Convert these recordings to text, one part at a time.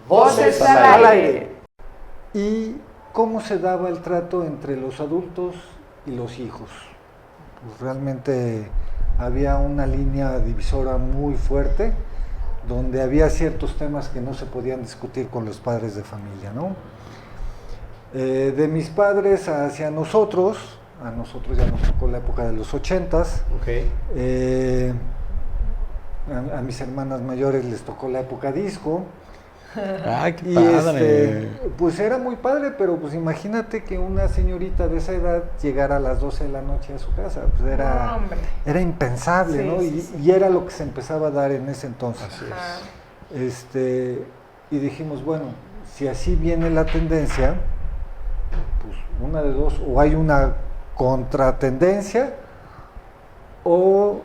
Voces al aire. ¿Y cómo se daba el trato entre los adultos y los hijos? Pues realmente había una línea divisora muy fuerte, donde había ciertos temas que no se podían discutir con los padres de familia, ¿no? De mis padres hacia nosotros, a nosotros ya nos tocó la época de los 80s. Okay. A mis hermanas mayores les tocó la época disco. ¡Ay, qué Y padre! pues era muy padre, pero pues imagínate que una señorita de esa edad llegara a las 12 de la noche a su casa, pues era impensable, Sí, ¿no? sí. Y era lo que se empezaba a dar en ese entonces. Así es. Y dijimos, bueno, si así viene la tendencia, pues una de dos, o hay una contratendencia, o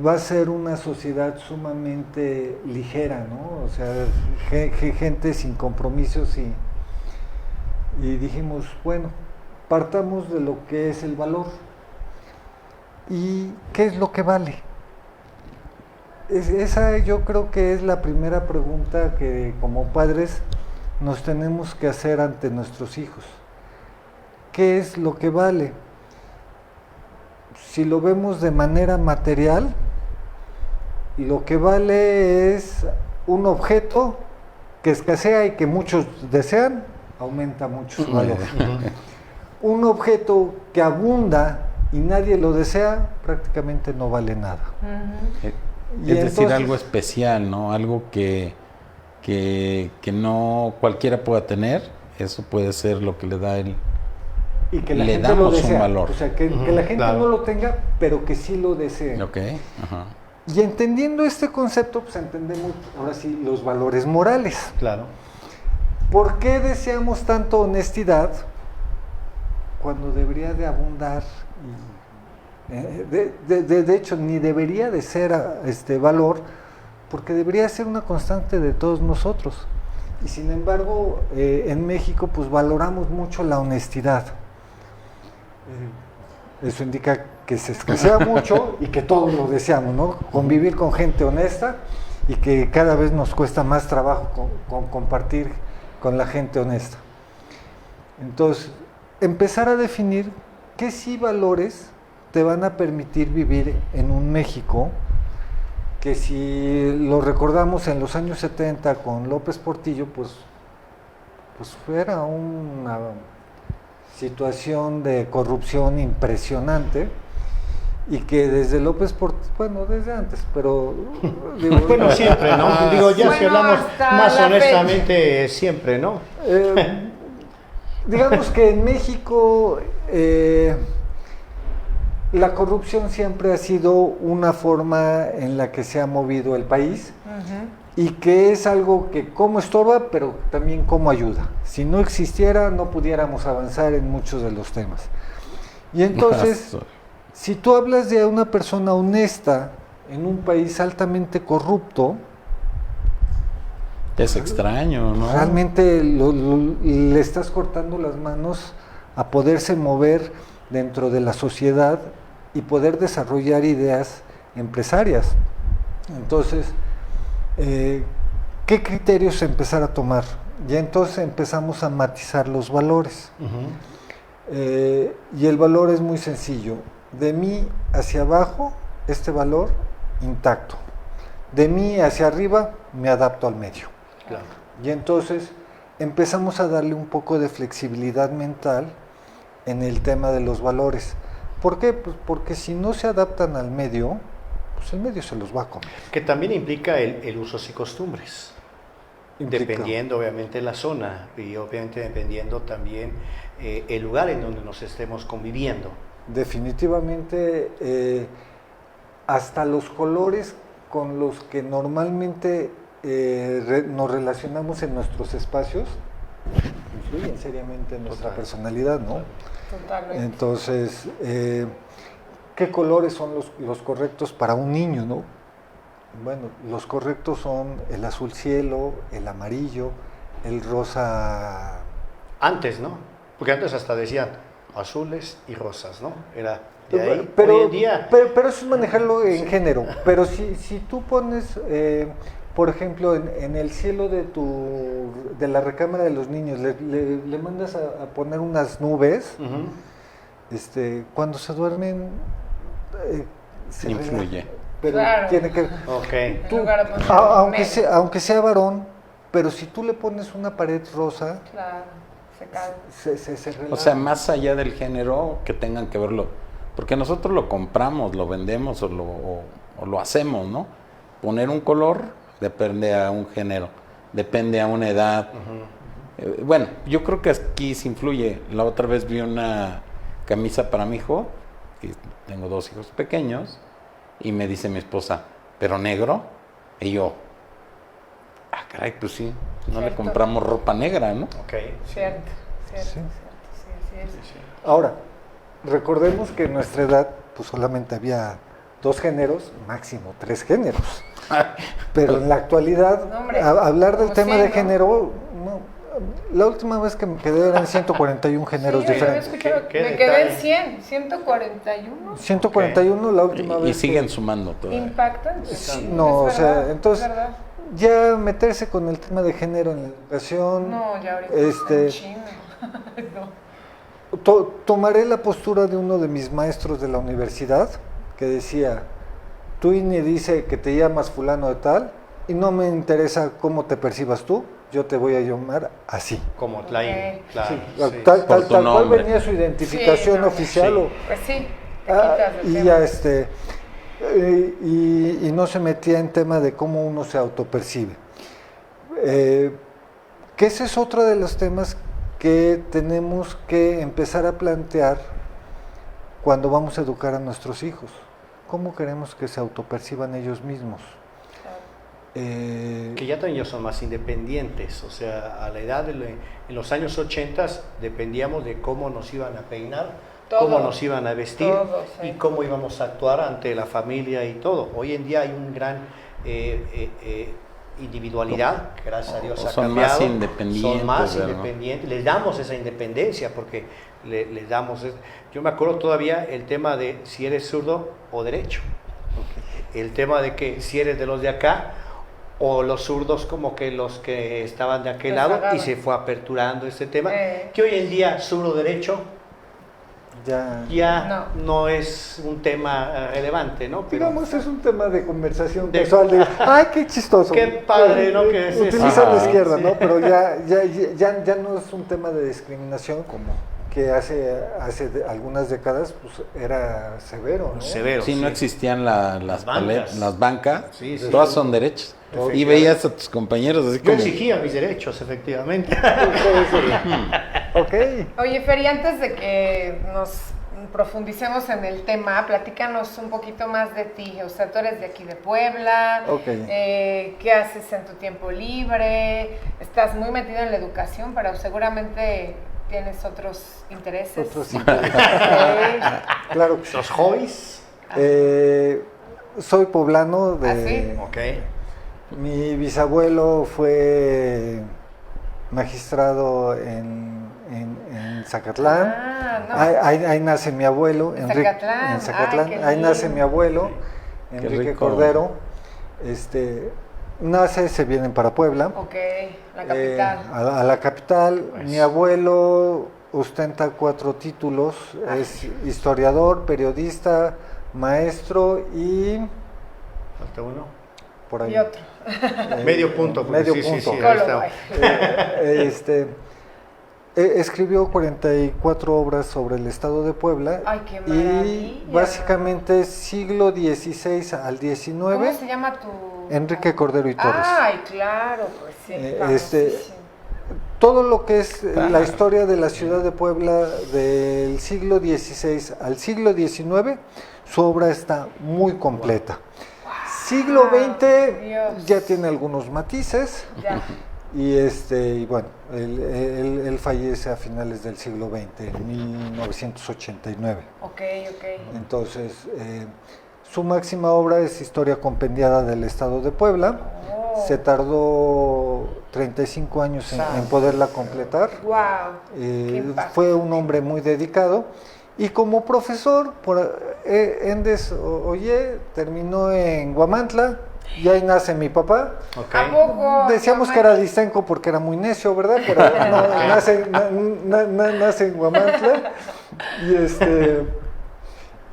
va a ser una sociedad sumamente ligera, ¿no? O sea, gente sin compromisos y dijimos, bueno, partamos de lo que es el valor. ¿Y qué es lo que vale? Esa yo creo que es la primera pregunta que como padres nos tenemos que hacer ante nuestros hijos. ¿Qué es lo que vale? Si lo vemos de manera material, lo que vale es un objeto que escasea y que muchos desean, aumenta mucho su valor. Un objeto que abunda y nadie lo desea, prácticamente no vale nada. Es decir, algo especial, ¿no? Algo que no cualquiera pueda tener, eso puede ser lo que le da y que la le gente damos lo desea. un valor. O sea, que la gente claro. no lo tenga, pero que sí lo desee. Ok, ajá. Y entendiendo este concepto, pues entendemos ahora sí los valores morales. Claro. ¿Por qué deseamos tanto honestidad cuando debería de abundar? De hecho, ni debería de ser valor, porque debería ser una constante de todos nosotros. Y sin embargo, en México, pues valoramos mucho la honestidad. Eso indica que se escasea mucho y que todos lo deseamos, ¿no? Convivir con gente honesta y que cada vez nos cuesta más trabajo compartir con la gente honesta. Entonces, empezar a definir qué sí valores te van a permitir vivir en un México que, si lo recordamos en los años 70 con López Portillo, pues fuera una situación de corrupción impresionante, y que desde López Portillo, bueno, desde antes, pero digo, Bueno, siempre, ¿no? Digo, ya si Bueno, hablamos hasta más la honestamente, siempre, ¿no? digamos que en México la corrupción siempre ha sido una forma en la que se ha movido el país, y que es algo que como estorba, pero también como ayuda. Si no existiera, no pudiéramos avanzar en muchos de los temas. Y entonces, si tú hablas de una persona honesta en un país altamente corrupto, Es extraño, ¿no? realmente le estás cortando las manos a poderse mover dentro de la sociedad y poder desarrollar ideas empresarias. Entonces, ¿qué criterios empezar a tomar? Ya entonces empezamos a matizar los valores. Y el valor es muy sencillo. De mí hacia abajo, este valor intacto. De mí hacia arriba, me adapto al medio. Claro. Y entonces empezamos a darle un poco de flexibilidad mental en el tema de los valores. ¿Por qué? Pues porque si no se adaptan al medio, pues el medio se los va a comer. Que también implica el usos y costumbres. Dependiendo obviamente la zona y obviamente dependiendo también el lugar en donde nos estemos conviviendo. Definitivamente, hasta los colores con los que normalmente nos relacionamos en nuestros espacios influyen seriamente en nuestra personalidad, ¿no? Totalmente. Entonces, ¿qué colores son los correctos para un niño, no? Bueno, los correctos son el azul cielo, el amarillo, el rosa. Antes, ¿no? Porque antes hasta decían azules y rosas, ¿no? Era de ahí. Pero, hoy en día, pero eso es manejarlo en género. Pero si tú pones, por ejemplo, en el cielo de la recámara de los niños, le mandas a poner unas nubes, cuando se duermen, se influye. relaja, pero Claro. tiene que... Ok. En lugar de poner aunque sea varón, pero si tú le pones una pared rosa, Claro, se calma. se relaja. O sea, más allá del género, que tengan que verlo. Porque nosotros lo compramos, lo vendemos o lo hacemos, ¿no? Poner un color depende a un género, depende a una edad. Bueno, yo creo que aquí se influye. La otra vez vi una camisa para mi hijo, y tengo 2 hijos pequeños, y me dice mi esposa, ¿pero negro? Y yo, caray, pues sí, no le Cierto. compramos ropa negra, ¿no? Ok. Cierto, Sí. sí, así es. Ahora, recordemos que en nuestra edad pues solamente había 2 géneros, máximo 3 géneros. Pero en la actualidad, No, hombre, hablar del como tema 100, de ¿no? género, no, la última vez que me quedé eran 141 géneros Sí, yo había diferentes. escuchado, ¿Qué me quedé en detalle? 100, 141. 141 la última Y vez. siguen que- sumando todavía. Impactante. Sí, no, o sea, entonces- Es verdad. Ya meterse con el tema de género en la educación. No, ya ahorita este, está en China. No. Tomaré la postura de uno de mis maestros de la universidad que decía, tu INE dice que te llamas fulano de tal y no me interesa cómo te percibas tú, yo te voy a llamar así. Como la INE, claro. Sí, sí. tal Por tu cual nombre. venía su identificación Sí, no, oficial. sí. Pues sí, te quitas del Y tema. ya y no se metía en tema de cómo uno se autopercibe. Que ese es otro de los temas que tenemos que empezar a plantear cuando vamos a educar a nuestros hijos. ¿Cómo queremos que se autoperciban ellos mismos? Que ya también son más independientes, o sea, a la edad en los años 80 dependíamos de cómo nos iban a peinar, Todo. cómo nos iban a vestir Todo, sí. y cómo íbamos a actuar ante la familia y todo. Hoy en día hay un gran individualidad, que gracias a Dios ha Son cambiado. más independientes, Son más ¿verdad? independientes, les damos esa independencia porque les damos... Yo me acuerdo todavía el tema de si eres zurdo o derecho. El tema de que si eres de los de acá o los zurdos como que los que estaban de aquel Los lado agarran. y se fue aperturando este tema Eh. que hoy en día zurdo derecho Ya, ya no es un tema relevante, ¿no? Pero digamos, es un tema de conversación De- casual de, ay, qué chistoso. Qué padre, ¿no? Que es eso. Utiliza la Ajá, izquierda, sí. ¿no? Pero ya no es un tema de discriminación como que hace algunas décadas pues era severo, ¿no? severo. Sí, no existían las bancas. las bancas, Sí, sí. todas son derechas. Y Efectivamente. veías a tus compañeros así Yo como... exigía mis derechos, efectivamente. Ok. Oye, Fer, y antes de que nos profundicemos en el tema, platícanos un poquito más de ti. O sea, tú eres de aquí de Puebla. Ok. ¿Qué haces en tu tiempo libre? Estás muy metido en la educación, pero seguramente tienes otros intereses. Otros Sí. Claro que sí. Los hobbies. Soy poblano de... ¿Ah, sí? Ok. Mi bisabuelo fue magistrado en Zacatlán. Ah, no. Ahí nace mi abuelo, En Enrique. Zacatlán. En Zacatlán. Ay, qué Ahí nace lindo. mi abuelo, Qué Enrique rico. Cordero. Nace, se vienen para Puebla. Ok, la capital. A la capital. Pues. Mi abuelo ostenta 4 títulos. Es historiador, periodista, maestro y Falta uno. por ahí. Y otro. Medio punto. porque Medio sí, sí, punto. sí, ahí Psicólogo. está. Escribió 44 obras sobre el estado de Puebla. Ay, qué y maravilla. básicamente siglo XVI al XIX. ¿Cómo se llama tu...? Enrique Cordero y Torres. Ay, claro, pues sí. famosísimo. Todo lo que es la historia de la ciudad de Puebla del siglo XVI al siglo XIX, su obra está muy completa. Siglo XX Dios. ya tiene algunos matices. Ya. Y bueno, él fallece a finales del siglo XX, en 1989. Ok. Entonces, su máxima obra es Historia compendiada del Estado de Puebla. Oh. Se tardó 35 años en poderla completar. Wow. Qué impacto. Fue un hombre muy dedicado. Y como profesor, Endes Oye terminó en Huamantla Y ahí nace mi papá. Ok. ¿A poco? Decíamos que era Distenco porque era muy necio, ¿verdad? Pero no, nace en Huamantla.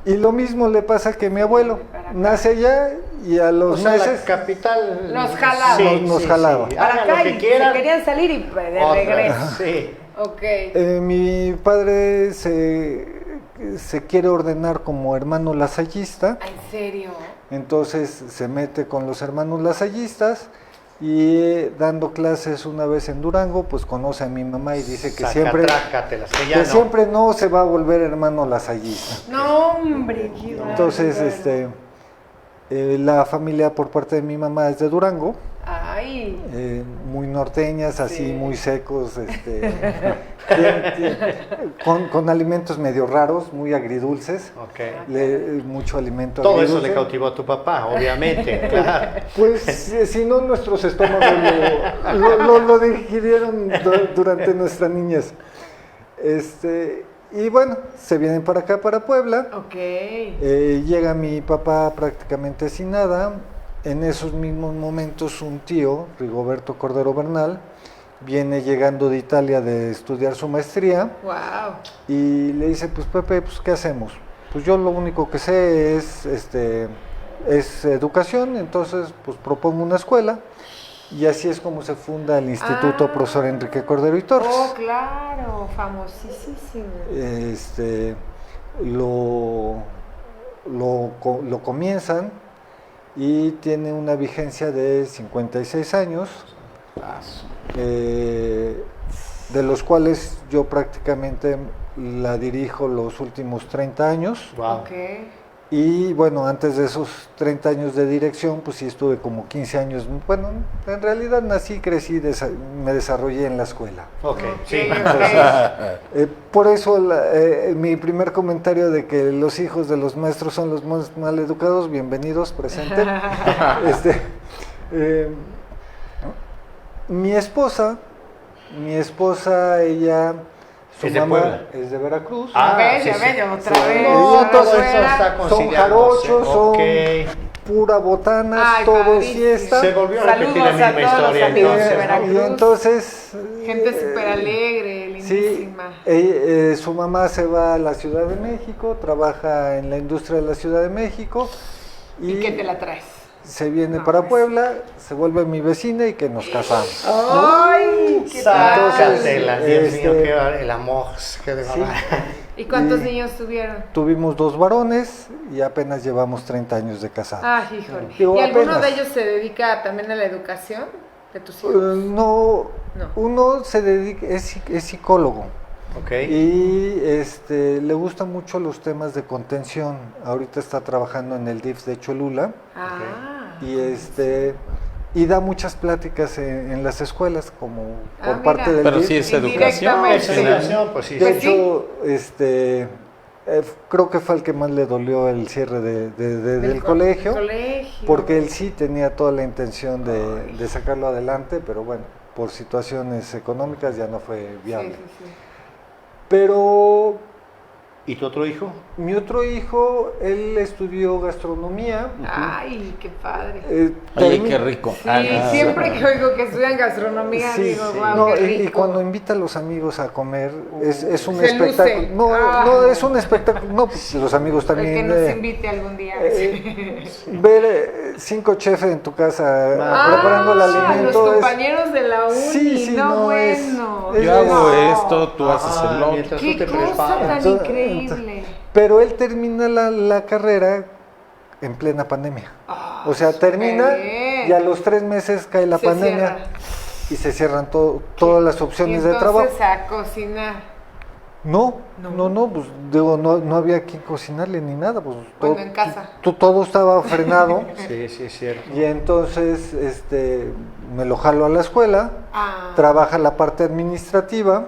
Y lo mismo le pasa que mi abuelo. Nace allá y a los O sea, meses la capital Nos jalaba. Nos jalaba. Para Hagan acá lo y que quieran. se querían salir y pues, de Otra. regreso. Sí. Ok. mi padre se quiere ordenar como hermano lasallista. ¿En serio? Entonces se mete con los hermanos lasallistas y dando clases una vez en Durango, pues conoce a mi mamá y dice que Sacatrácatelas, que ya que no. siempre no se va a volver hermano lasallista. No, hombre, qué bárbaro. Entonces, la familia por parte de mi mamá es de Durango, Ay. muy norteñas, así Sí. muy secos, con alimentos medio raros, muy agridulces. Ok. Mucho alimento Todo eso agridulce. le cautivó a tu papá, obviamente, claro. Pues si no, nuestros estómagos lo digirieron durante nuestra niñez. Y bueno, se vienen para acá, para Puebla. Ok. Llega mi papá prácticamente sin nada. En esos mismos momentos un tío, Rigoberto Cordero Bernal, viene llegando de Italia de estudiar su maestría Wow. y le dice, pues Pepe, pues ¿qué hacemos? Pues yo lo único que sé es educación, entonces pues propongo una escuela y así es como se funda el Instituto Profesor Enrique Cordero y Torres. Oh, claro, famosísimo. Lo comienzan y tiene una vigencia de 56 años, de los cuales yo prácticamente la dirijo los últimos 30 años. Wow. Ok. Y bueno, antes de esos 30 años de dirección, pues sí estuve como 15 años. Bueno, en realidad nací, crecí, me desarrollé en la escuela. Ok, sí. Ok. Por eso mi primer comentario de que los hijos de los maestros son los más mal educados, bienvenidos, presente. Mi esposa, ella, su ¿Es de mamá Puebla? es de Veracruz. Ah, ¿Ves? sí, Ya sí. ves, otra Sí. vez. No, Ella todo entonces eso está son conciliándose. jarochos, son Ok. pura botana, Ay, todo es padrísimo. fiesta. Se volvió a repetir la Saludos a misma todos los historia amigos de entonces. Veracruz. Y entonces Gente súper alegre, sí, lindísima. su mamá se va a la Ciudad de México, trabaja en la industria de la Ciudad de México ¿Y qué te la traes? se viene No, para pues. Puebla, se vuelve mi vecina y que nos casamos. ¡Ay! ¿Qué tal? Sácatelas, Dios mío, Este- qué el amor, qué de Sí. verdad. ¿Y cuántos Y- niños tuvieron? Tuvimos 2 varones y apenas llevamos 30 años de casados. Ay, híjole. Digo, ¿Y alguno apenas. de ellos se dedica también a la educación de tus hijos? No, No. uno se dedica, es psicólogo. Ok. Y le gustan mucho los temas de contención. Ahorita está trabajando en el DIF de Cholula Ah. y da muchas pláticas en las escuelas como por Ah, parte mira. del Pero DIF. sí es Indirectamente. educación. Esa educación, pues sí. De Pues sí. hecho, creo que fue el que más le dolió el cierre del colegio, porque él sí tenía toda la intención de sacarlo adelante, pero bueno, por situaciones económicas ya no fue viable. Sí, sí, sí. Pero ¿Y tu otro hijo? mi otro hijo, él estudió gastronomía. Ay, qué padre. Oye, termi- qué rico. Sí, Ah, siempre que oigo que estudian gastronomía, Sí, digo, sí. wow, No, qué rico. y cuando invita a los amigos a comer, es un Se espectáculo. luce. No, Ah. no, es un espectáculo. No, pues los amigos El también. que nos invite algún día. Ver 5 chefs en tu casa preparando el Ah, alimento. los es- compañeros de la uni, Sí, sí, no, no, es- bueno. es- Yo hago No. esto, tú haces el otro. Mientras Qué tú te cosa preparas. tan Entonces- increíble. Pero él termina la carrera en plena pandemia. Ah, O sea, termina bien. y a los 3 meses cae la Se pandemia cierra. y se cierran todas las opciones de trabajo. Entonces a cocinar. No, No. no, pues digo, no había quien cocinarle ni nada, pues Bueno, en casa. todo estaba frenado Sí, sí, es cierto. y entonces me lo jalo a la escuela, Ah, trabaja la parte administrativa,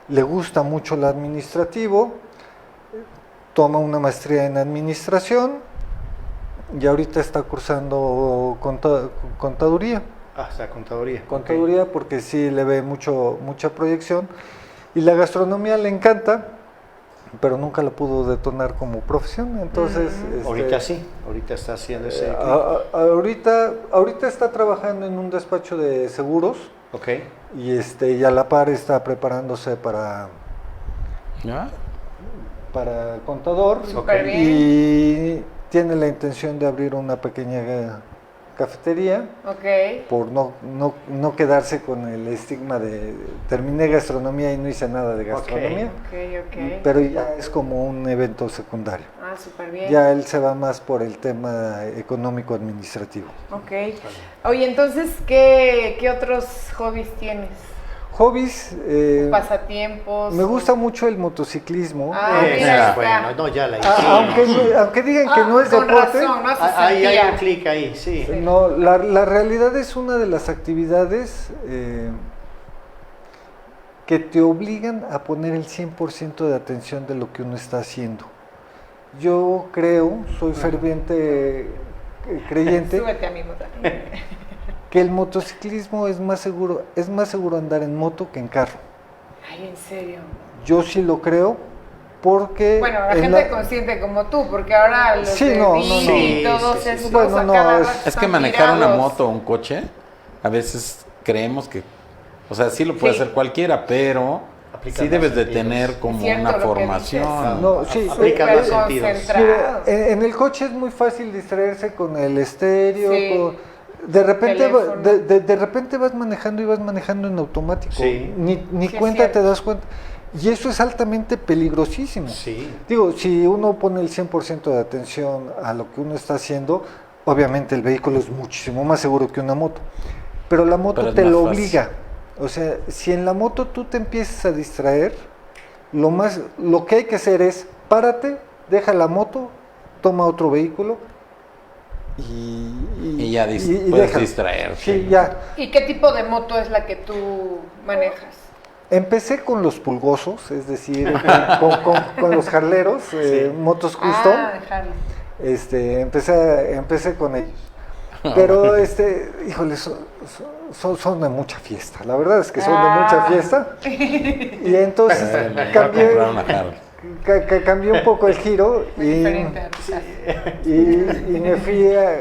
le gusta mucho lo administrativo, toma una maestría en administración y ahorita está cursando contaduría. Hasta contaduría. Contaduría porque sí le ve mucha proyección y la gastronomía le encanta pero nunca lo pudo detonar como profesión. Entonces, Ahorita sí, ahorita está haciendo ese... ahorita está trabajando en un despacho de seguros Ok. y a la par está preparándose ¿Ya? para contador Súper bien. y tiene la intención de abrir una pequeña cafetería Ok. por no quedarse con el estigma de terminé gastronomía y no hice nada de gastronomía, Ok. pero ya es como un evento secundario. Ah, súper bien. Ya él se va más por el tema económico administrativo. Ok. Oye, entonces, ¿qué otros hobbies tienes? Hobbies, Pasatiempos. me gusta mucho el motociclismo. Ah, mira, está. bueno, no, ya la hicimos. Aunque digan que no es con deporte, razón, no se Ahí hay sentía. un clic ahí, sí. no, la realidad es una de las actividades que te obligan a poner el 100% de atención de lo que uno está haciendo. Yo creo, soy ferviente creyente, Súbete a mi moto. que el motociclismo es más seguro andar en moto que en carro. Ay, en serio. Yo sí lo creo porque... Bueno, la en gente consciente como tú, porque ahora los Sí, de no, Didi no. y Sí, todos sí, sí. estos Bueno, a no, cada es- rato Es que están manejar una tirados. moto o un coche, a veces creemos que, o sea, sí lo puede Sí. hacer cualquiera, pero Aplica sí más debes de sentidos. tener como Cierto una lo que formación. No, sí, Aplica Súper más sentidos. concentrado. Mira, en el coche es muy fácil distraerse con el estéreo, Sí. de repente Teléfono. de repente vas manejando y vas manejando en automático, Sí. ni Sí, es cuenta te cierto. das cuenta, y eso es altamente peligrosísimo. Sí. Digo, si uno pone el 100% de atención a lo que uno está haciendo, obviamente el vehículo es muchísimo más seguro que una moto, pero la moto Pero es te más lo fácil. obliga. O sea, si en la moto tú te empiezas a distraer, lo que hay que hacer es párate, deja la moto, toma otro vehículo Y ya puedes déjalo. distraerte. Sí, ya. ¿Y qué tipo de moto es la que tú manejas? Empecé con los pulgosos, es decir, con los jarleros, motos custom. Ah, de Harley. Empecé con ellos. Pero, híjole, son de mucha fiesta. La verdad es que son de mucha fiesta. Y entonces cambié un poco el giro Muy diferente a y me fui a,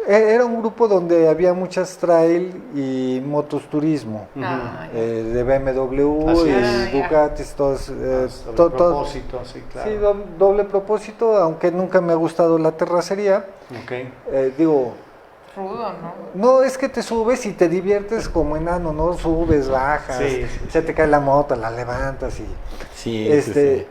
era un grupo donde había muchas trail y motos turismo, Ah, ya. de BMW Así y es. Ducatis, todos, Doble propósito, sí, claro. sí, doble propósito, aunque nunca me ha gustado la terracería. Ok. Digo, Rudo, ¿no? no, es que te subes y te diviertes como enano, ¿no? Subes, bajas, Sí, sí, se te cae la moto, la levantas y... Sí, sí.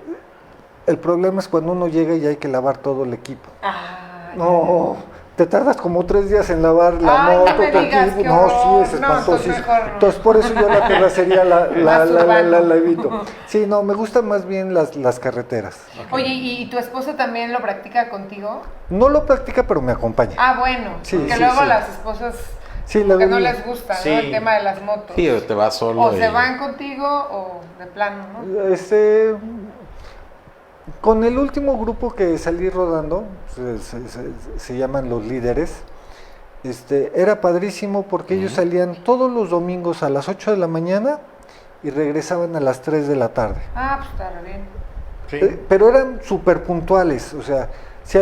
El problema es cuando uno llega y hay que lavar todo el equipo. Ah, No, te tardas como 3 días en lavar la Ay, no moto, me tu digas, equipo. qué No, sí, horror. es No, espantosísimo. entonces mejor no. Entonces, por eso yo la terracería Más urbano. la evito. Sí, no, me gustan más bien las carreteras. Oye, ¿y tu esposo también lo practica contigo? No lo practica, pero me acompaña. Ah, bueno, Sí, porque sí, luego sí. las esposas Sí, como que luego- no les gusta, Sí. ¿no? El tema de las motos. Sí, o te vas solo. O y- se van contigo o de plano, ¿no? Con el último grupo que salí rodando, se llaman Los Líderes, era padrísimo porque ellos salían todos los domingos a las 8 de la mañana y regresaban a las 3 de la tarde. Ah, pues está re bien. Sí. Pero eran súper puntuales, o sea, si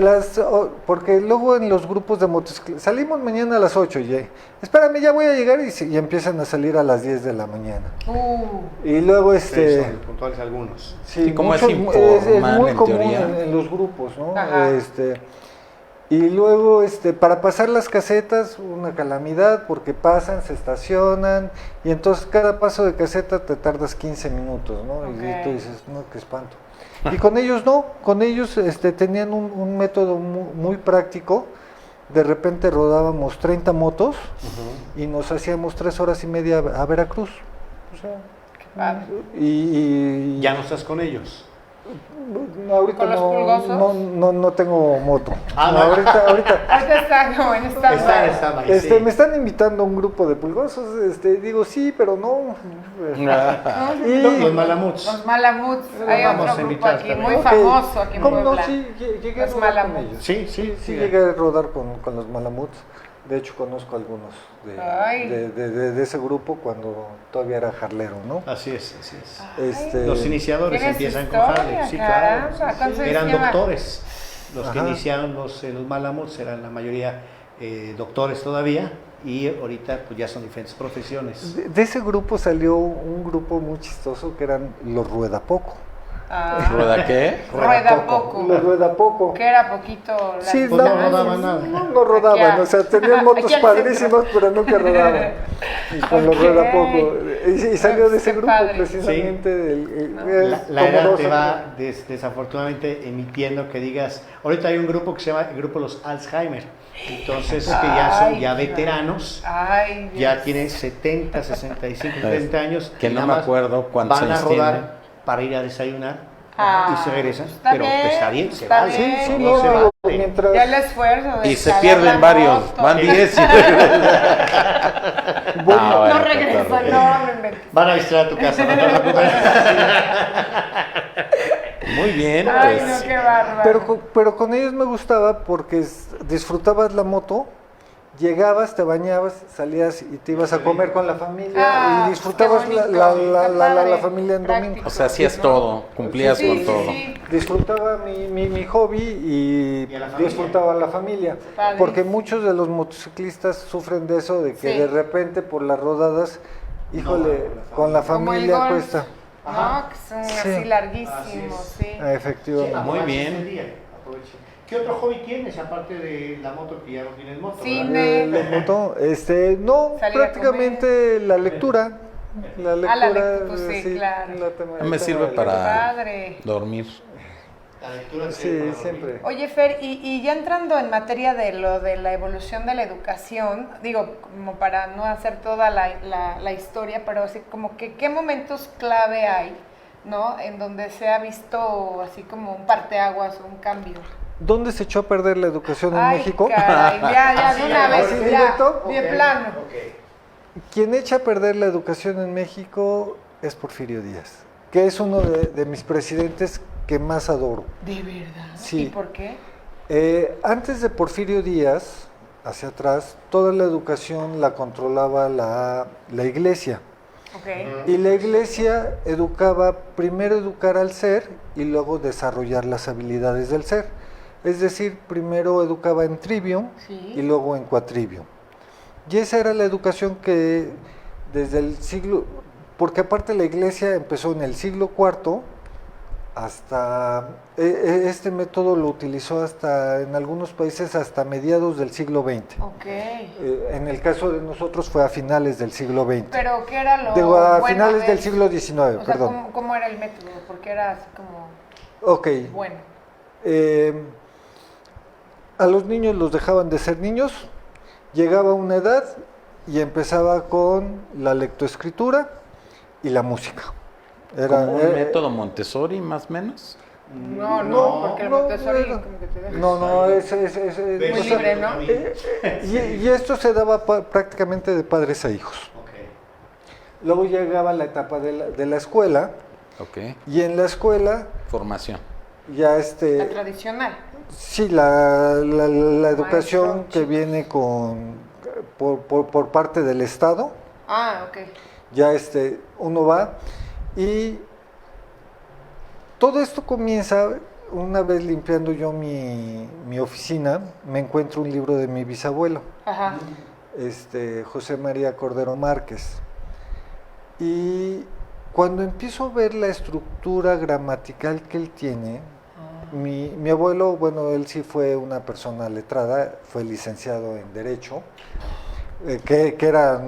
porque luego en los grupos de motocicletas, salimos mañana a las 8 y espérame, ya voy a llegar y empiezan a salir a las 10 de la mañana. Y luego Sí, son puntuales algunos. Sí, como es es informal, muy en común teoría. en los grupos, ¿no? Ajá. Y luego, para pasar las casetas, una calamidad, porque pasan, se estacionan, y entonces cada paso de caseta te tardas 15 minutos, ¿no? Ok. Y tú dices, no, qué espanto. Y con ellos no, con ellos tenían un método muy práctico. De repente rodábamos 30 motos y nos hacíamos 3 horas y media a Veracruz. O sea, Qué padre. y Ya no estás con ellos. ahorita ¿Con los pulgosos? no tengo moto. Ah, No, no. ahorita Ahorita está como en esta... Está ahí, sí. me están invitando a un grupo de pulgosos, digo sí, pero no. Y- Los Malamuts. Los Malamuts. Hay vamos otro a grupo invitar aquí, también. muy Ok. famoso aquí en ¿Cómo no? Puebla. Sí, llegué a Los rodar con Malamuts. ellos. Sí, sí, Sí, sí. llegué a rodar con los Malamuts. De hecho, conozco algunos Ay. de ese grupo cuando todavía era jarlero, ¿no? Así es, así es. Este, Los iniciadores ¿Tienes empiezan con historia, Harley, sí, caramba? claro. ¿Cuántos Eran lleva? doctores. Los que Ajá. iniciaron los Malamutes eran la mayoría doctores todavía y ahorita pues ya son diferentes profesiones. de ese grupo salió un grupo muy chistoso que eran los Ruedapoco. ¿Rueda qué? Rueda poco. Los Ruedapoco. Que era poquito. la Sí, Pues no distancia. rodaban nada. No rodaban, Aquí o sea, tenían motos aquí al padrísimas, centro. pero nunca rodaban. Y con los Ok. Ruedapoco. Y salió de ese Qué grupo, padre. precisamente. La edad te va desafortunadamente emitiendo que digas, ahorita hay un grupo que se llama el grupo Los Alzheimer, entonces que ya son ya veteranos, Ay, Dios. ya tienen 70, 65, 70 años. Que y no nada me más acuerdo cuántos van a años rodar tienen. para ir a desayunar Ah, y se regresan, está pero bien, pues, está bien, se está vale. bien. Sí, todo no, se digo, vale. mientras... Ya el esfuerzo. de Y se escalar pierden la varios, moto. van 10 y Bueno, Ah, bueno, No regreso, cotorreo. no me inventes. Van a visitar a tu casa, no te preocupes. Muy bien, Ay, pues. no, qué bárbaro. pero con ellos me gustaba porque disfrutabas la moto, llegabas, te bañabas, salías y te ibas a comer con la familia Ah, y disfrutabas qué la, bonito, la, qué la, la, padre, la familia en domingo. práctico. O sea, hacías ¿no? todo, cumplías Sí, con sí, todo. sí. Disfrutaba mi hobby Y a la familia. disfrutaba la familia. Padre. Porque muchos de los motociclistas sufren de eso, de que Sí. de repente por las rodadas, híjole, con la Como el familia golf, cuesta. Ajá. ¿no? Que son Sí. así larguísimos, Así es. sí. Efectivamente. Muy bien. ¿Qué otro hobby tienes aparte de la moto que ya no tienes moto? Sí, ¿verdad? me- La moto, no, Salir a prácticamente la lectura. La lectura, la lectura, pues sí, claro. Me sirve de- para- Padre. Dormir. La lectura Sí, siempre. Oye, Fer, y ya entrando en materia de lo de la evolución de la educación, digo, como para no hacer toda la historia, pero así como que qué momentos clave hay, ¿no? En donde se ha visto así como un parteaguas o un cambio. ¿Dónde se echó a perder la educación en Ay, México? caray, ya, de una vez, ¿Así ya, directo? de Ok, plano. ok. Quien echa a perder la educación en México es Porfirio Díaz, que es uno de mis presidentes que más adoro. ¿De verdad? Sí. ¿Y por qué? Antes de Porfirio Díaz, hacia atrás, toda la educación la controlaba la iglesia. Ok. Y la iglesia educaba, primero educar al ser y luego desarrollar las habilidades del ser. Es decir, primero educaba en trivium Sí. y luego en quatrivium. Y esa era la educación que desde el siglo, porque aparte la iglesia empezó en el siglo IV hasta, este método lo utilizó hasta, en algunos países, hasta mediados del siglo XX. Ok. En el caso de nosotros fue a finales del siglo XX. Pero ¿qué era lo Digo, a bueno finales de del eso? siglo XIX, O sea, perdón. ¿cómo era el método? Porque era así como Ok. bueno. A los niños los dejaban de ser niños, llegaba una edad y empezaba con la lectoescritura y la música. Como un método Montessori, más o menos. No, porque el Montessori no, como que te deja. No, es Muy o sea, libre, ¿no? y esto se daba prácticamente de padres a hijos. Ok. Luego llegaba la etapa de la escuela, Ok. y en la escuela Formación. ya La tradicional. sí, la educación Maestro. que viene por parte del Estado, Ah, ok. ya uno va y todo esto comienza una vez limpiando yo mi oficina, me encuentro un libro de mi bisabuelo, Ajá. José María Cordero Márquez, y cuando empiezo a ver la estructura gramatical que él tiene, mi abuelo, bueno, él sí fue una persona letrada, fue licenciado en Derecho, que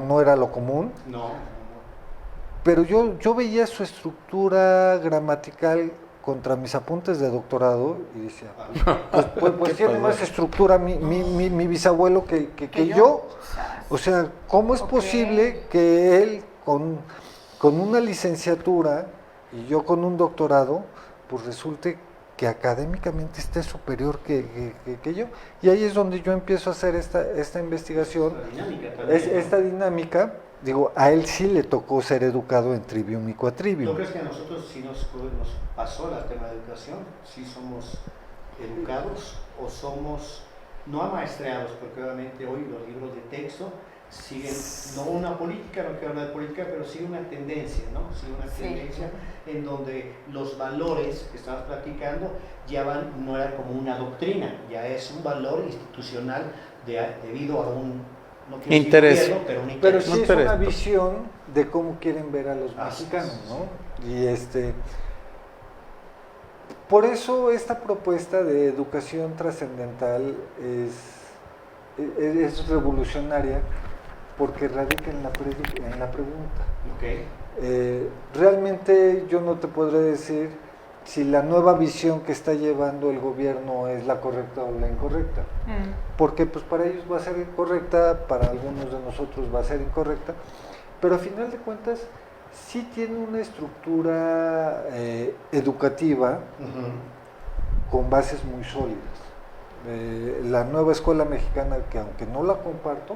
no era lo común, No. pero yo veía su estructura gramatical contra mis apuntes de doctorado y decía, pues tiene más estructura mi bisabuelo que yo. O sea, ¿cómo es Ok. posible que él con una licenciatura y yo con un doctorado, pues resulte que académicamente esté superior que yo? Y ahí es donde yo empiezo a hacer esta investigación, esta dinámica. Digo, a él sí le tocó ser educado en trivium y ¿No quatrivium. crees que a nosotros sí nos pasó el tema de educación? ¿Sí somos educados o somos no amaestreados, porque obviamente hoy los libros de texto siguen, no una política, no quiero hablar de política, pero sí una tendencia, ¿no? Sí una tendencia en donde los valores que estamos platicando ya van, no era como una doctrina, ya es un valor institucional debido a un, no quiero interés, decir gobierno, pero un interés. Pero sí es interés. una visión de cómo quieren ver a los Así mexicanos, es. ¿no? Y por eso esta propuesta de educación trascendental es revolucionaria, porque radica en la pregunta. Okay. Realmente yo no te podré decir si la nueva visión que está llevando el gobierno es la correcta o la incorrecta, porque pues para ellos va a ser correcta, para algunos de nosotros va a ser incorrecta, pero a final de cuentas sí tiene una estructura educativa con bases muy sólidas. La nueva escuela mexicana, que aunque no la comparto,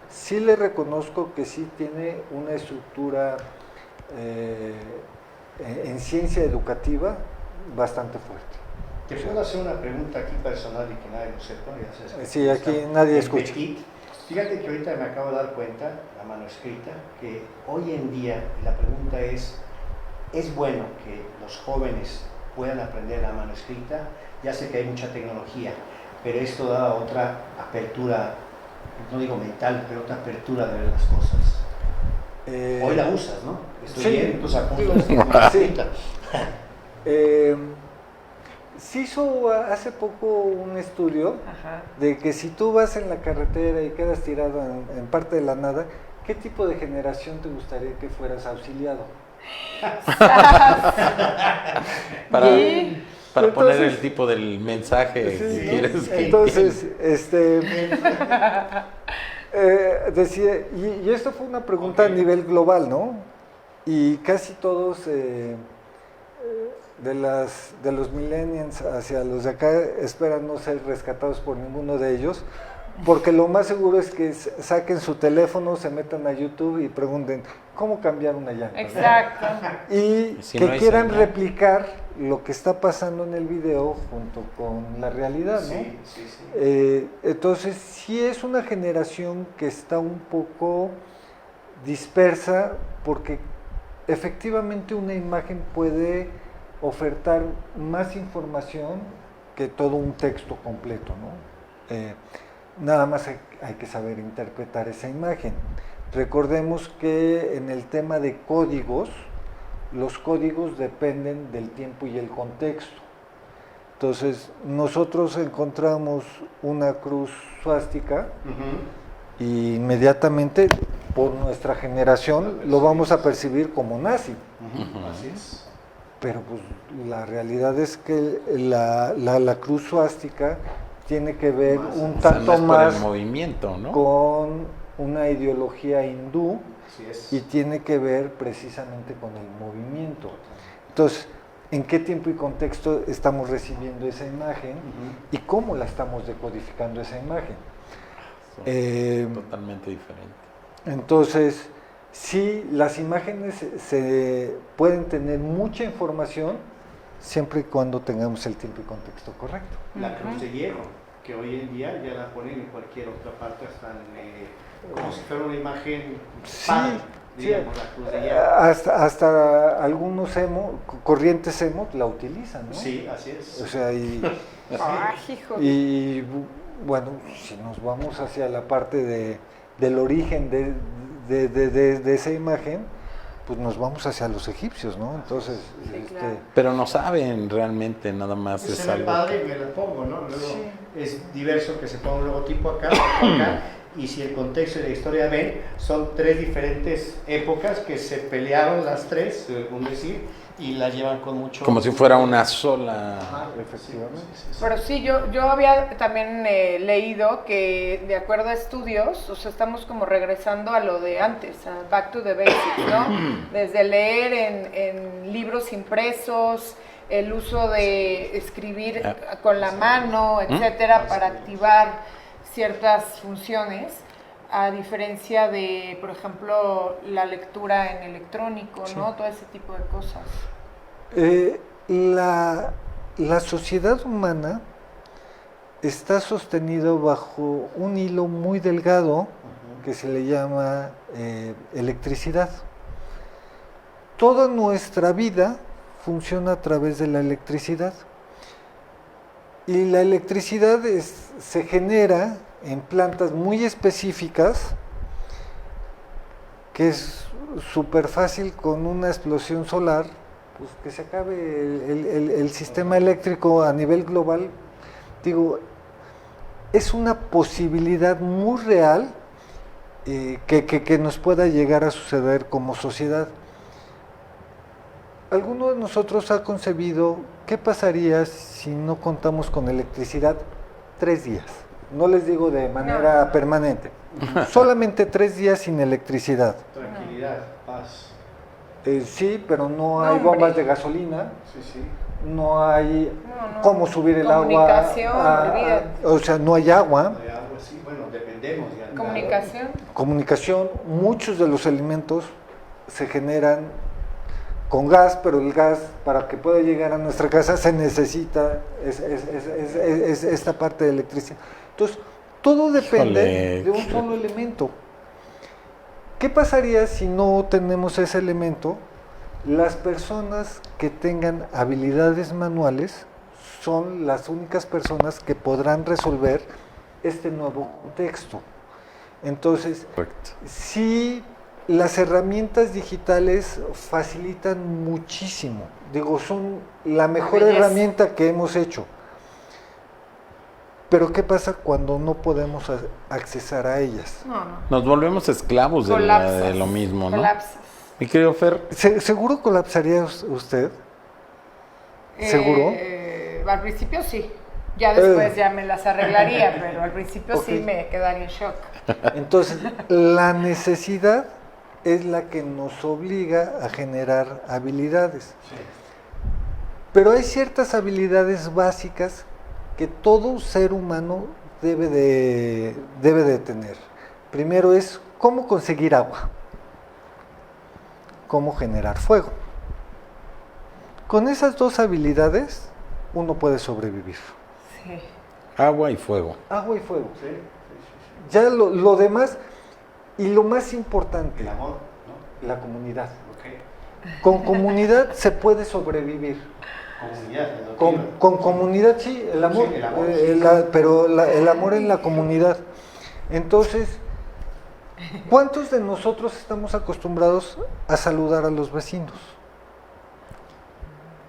sí le reconozco que sí tiene una estructura en ciencia educativa bastante fuerte. Te puedo hacer una pregunta aquí personal y que nadie lo sepa. Ya sabes, Sí, aquí nadie escucha. Petit. Fíjate que ahorita me acabo de dar cuenta, la mano escrita, que hoy en día la pregunta es bueno que los jóvenes puedan aprender la mano escrita? Ya sé que hay mucha tecnología, pero esto da otra apertura, no digo mental, pero otra apertura de ver las cosas. Hoy la usas, ¿no? Estoy sí, bien, tus apuntes de mano sí. escrita. Se hizo hace poco un estudio de que si tú vas en la carretera y quedas tirado en parte de la nada, ¿qué tipo de generación te gustaría que fueras auxiliado? Para poner el tipo del mensaje Sí, que quieres que entonces, decía, y esto fue una pregunta a nivel global, ¿no? Y casi todos de los millennials hacia los de acá esperan no ser rescatados por ninguno de ellos, porque lo más seguro es que saquen su teléfono, se metan a YouTube y pregunten cómo cambiar una llanta. Exacto. Y si que no hay quieran señal, replicar lo que está pasando en el video junto con la realidad, ¿no? Sí, sí, sí. Entonces sí es una generación que está un poco dispersa, porque efectivamente una imagen puede ofertar más información que todo un texto completo, ¿no? Nada más hay que saber interpretar esa imagen. Recordemos que en el tema de códigos, los códigos dependen del tiempo y el contexto. Entonces, nosotros encontramos una cruz suástica y inmediatamente, por nuestra generación, lo vamos a percibir como nazi. Así es. Pero pues la realidad es que la cruz suástica tiene que ver un o sea, tanto no es por más el movimiento, ¿no? con una ideología hindú Así es. y tiene que ver precisamente con el movimiento. Entonces, ¿en qué tiempo y contexto estamos recibiendo esa imagen y cómo la estamos decodificando esa imagen? Totalmente diferente. Entonces, sí, las imágenes se pueden tener mucha información siempre y cuando tengamos el tiempo y contexto correcto. La cruz de hierro, que hoy en día ya la ponen en cualquier otra parte, hasta como si fuera una imagen Sí, padre, sí. digamos, la cruz de hierro. Hasta algunos corrientes emo la utilizan, ¿no? Sí, así es. O sea, Ay, hijo. y bueno, si nos vamos hacia la parte del origen de esa imagen, pues nos vamos hacia los egipcios, ¿no? Entonces, Sí, claro. Pero no saben realmente, nada más Se es ve algo padre que- y me la pongo, ¿no? Luego Sí. es diverso que se ponga un logotipo acá, otro acá, y si el contexto de la historia ven, son tres diferentes épocas que se pelearon las tres, según decir, y las llevan con mucho... como si fuera una sola. Ajá, Efectivamente. sí. Pero sí, yo había también leído que de acuerdo a estudios, o sea, estamos como regresando a lo de antes, a back to the basics, ¿no? Desde leer en libros impresos, el uso de escribir con la mano, etcétera, para activar ciertas funciones, a diferencia de, por ejemplo, la lectura en electrónico, ¿no? Todo ese tipo de cosas. La sociedad humana está sostenido bajo un hilo muy delgado que se le llama electricidad. Toda nuestra vida funciona a través de la electricidad. Y la electricidad se genera en plantas muy específicas, que es súper fácil con una explosión solar, pues que se acabe el sistema eléctrico a nivel global. Digo, es una posibilidad muy real que nos pueda llegar a suceder como sociedad. ¿Alguno de nosotros ha concebido qué pasaría si no contamos con electricidad 3 días? No les digo de manera permanente, solamente 3 días sin electricidad. Tranquilidad, paz. Sí, pero no hay bombas de gasolina, Sí. no hay cómo subir el agua. Comunicación, olvídate. O sea, no hay agua. De agua, sí, bueno, dependemos ya. Comunicación. Muchos de los alimentos se generan con gas, pero el gas, para que pueda llegar a nuestra casa, se necesita esta parte de electricidad. Entonces, todo depende de un solo elemento. ¿Qué pasaría si no tenemos ese elemento? Las personas que tengan habilidades manuales son las únicas personas que podrán resolver este nuevo contexto. Entonces, Correcto. sí, las herramientas digitales facilitan muchísimo. Digo, son la mejor herramienta que hemos hecho. Pero ¿qué pasa cuando no podemos accesar a ellas? No. Nos volvemos esclavos de lo mismo, ¿no? Colapsas. Mi querido Fer, ¿Seguro colapsaría usted? ¿Seguro? Al principio sí. Ya después ya me las arreglaría, pero al principio sí me quedaría en shock. Entonces, la necesidad es la que nos obliga a generar habilidades. Sí. Pero hay ciertas habilidades básicas que todo ser humano debe de tener. Primero es cómo conseguir agua, cómo generar fuego. Con esas 2 habilidades uno puede sobrevivir. Sí. agua y fuego. Agua y fuego. Sí. Ya lo demás, y lo más importante, El amor, ¿no? la comunidad. Ok. Con comunidad se puede sobrevivir. Comunidad. ¿no? Con comunidad sí, el amor, Sí, el amor, sí. pero el amor en la comunidad. Entonces, ¿cuántos de nosotros estamos acostumbrados a saludar a los vecinos?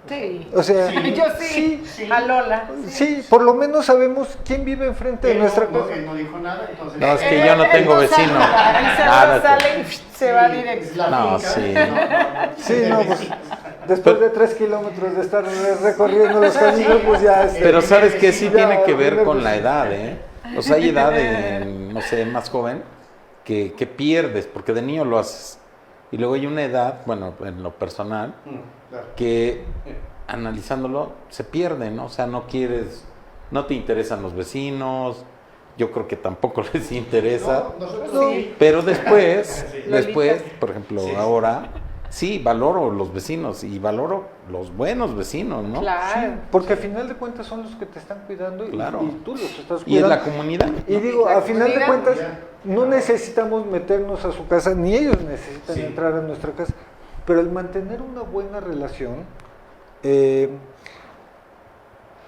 Sí. O sea, Yo sí. A Lola. sí, por lo menos sabemos quién vive enfrente de nuestra casa. Él no dijo nada, entonces. No, es que yo no tengo Él vecino. sale, sale y se va directo. No, sí. Sí, no, pues después de 3 kilómetros de estar recorriendo los caminos, pues ya... Pero ¿sabes qué? Sí ya, tiene que ver con pues, la edad, ¿eh? O sea, hay edad, no sé, más joven, que pierdes, porque de niño lo haces. Y luego hay una edad, bueno, en lo personal, Claro. que analizándolo se pierde, ¿no? O sea, no te interesan los vecinos, yo creo que tampoco les interesa, No, nosotros sí. pero después, Lolitas. por ejemplo, Sí. ahora, sí, valoro los vecinos y valoro los buenos vecinos, ¿no? Claro. Porque al final de cuentas son los que te están cuidando y, Claro. y tú los estás cuidando. Y es la comunidad. Y digo, La a final de comunidad. cuentas, no necesitamos meternos a su casa, ni ellos necesitan Sí. entrar a nuestra casa, pero el mantener una buena relación,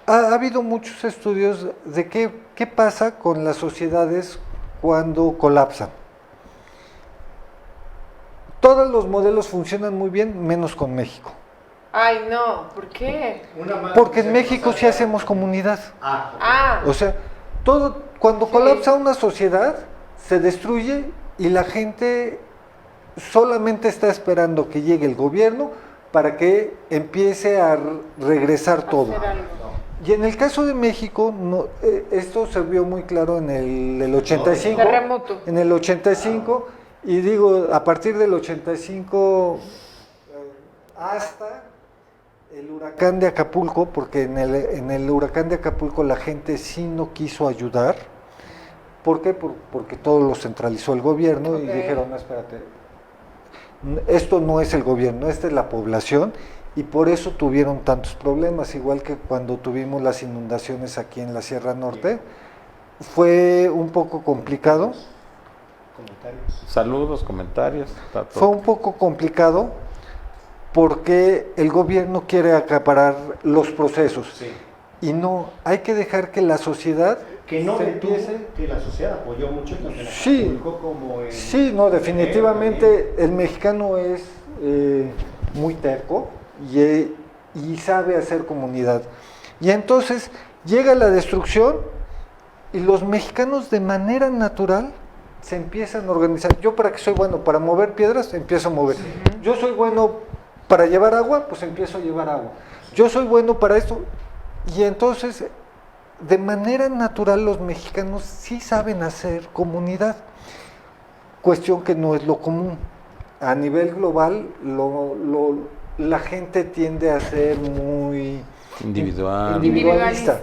ha habido muchos estudios de qué pasa con las sociedades cuando colapsan. Todos los modelos funcionan muy bien, menos con México. Ay, no, ¿por qué? Porque en México sí hacemos comunidad. Ah, O sea, cuando colapsa una sociedad, se destruye y la gente solamente está esperando que llegue el gobierno para que empiece a regresar todo. hacer algo. Y en el caso de México, esto se vio muy claro en el 85. Terremoto. En el 85, y digo, a partir del 85 hasta el huracán de Acapulco, porque en el huracán de Acapulco la gente sí no quiso ayudar. ¿Por qué? Porque todo lo centralizó el gobierno y Ok. dijeron, no, espérate, esto no es el gobierno, esta es la población, y por eso tuvieron tantos problemas, igual que cuando tuvimos las inundaciones aquí en la Sierra Norte. Fue un poco complicado. Comentarios. Saludos, comentarios. Está todo. Fue un poco complicado porque el gobierno quiere acaparar los procesos. Sí. Y no, hay que dejar que la sociedad Que no se detuvo, empiece. que la sociedad apoyó mucho tanto en Sí. Acapulco como en... Sí, no, definitivamente el mexicano es muy terco y sabe hacer comunidad. Y entonces llega la destrucción y los mexicanos de manera natural se empiezan a organizar. Yo para qué soy bueno, para mover piedras, empiezo a mover. Yo soy bueno para llevar agua, pues empiezo a llevar agua. Yo soy bueno para esto. Y entonces, de manera natural, los mexicanos sí saben hacer comunidad. Cuestión que no es lo común. A nivel global, la gente tiende a ser muy individualista.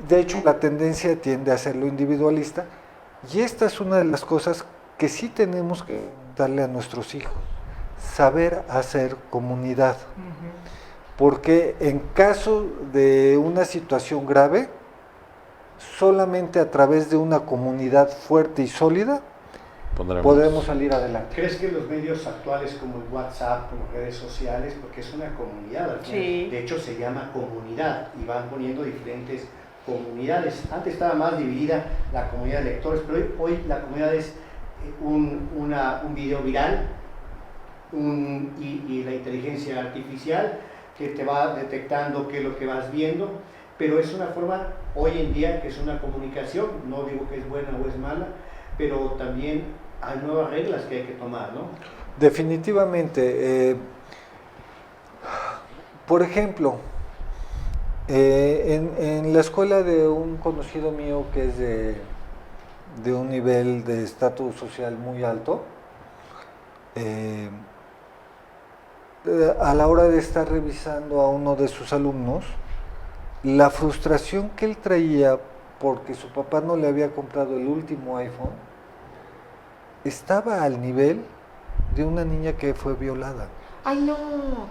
De hecho, la tendencia tiende a ser lo individualista. Y esta es una de las cosas que sí tenemos que darle a nuestros hijos. Saber hacer comunidad. Porque en caso de una situación grave, solamente a través de una comunidad fuerte y sólida podemos salir adelante. ¿Crees que los medios actuales como el WhatsApp, como redes sociales, porque es una comunidad, al final, Sí. de hecho se llama comunidad y van poniendo diferentes comunidades? Antes estaba más dividida la comunidad de lectores, pero hoy la comunidad es un video viral y la inteligencia artificial que te va detectando qué es lo que vas viendo, pero es una forma hoy en día que es una comunicación, no digo que es buena o es mala, pero también hay nuevas reglas que hay que tomar, ¿no? Definitivamente. Por ejemplo, en la escuela de un conocido mío que es de un nivel de estatus social muy alto, a la hora de estar revisando a uno de sus alumnos, la frustración que él traía porque su papá no le había comprado el último iPhone, estaba al nivel de una niña que fue violada. Ay, no,